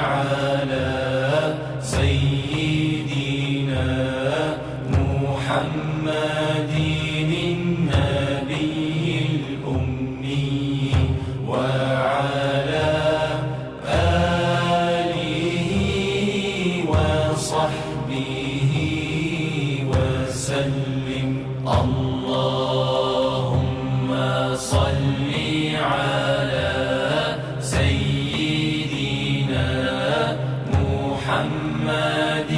على سيدنا محمد النبي الأمي وعلى آله وصحبه وسلم. اللهم صل على سيدنا محمد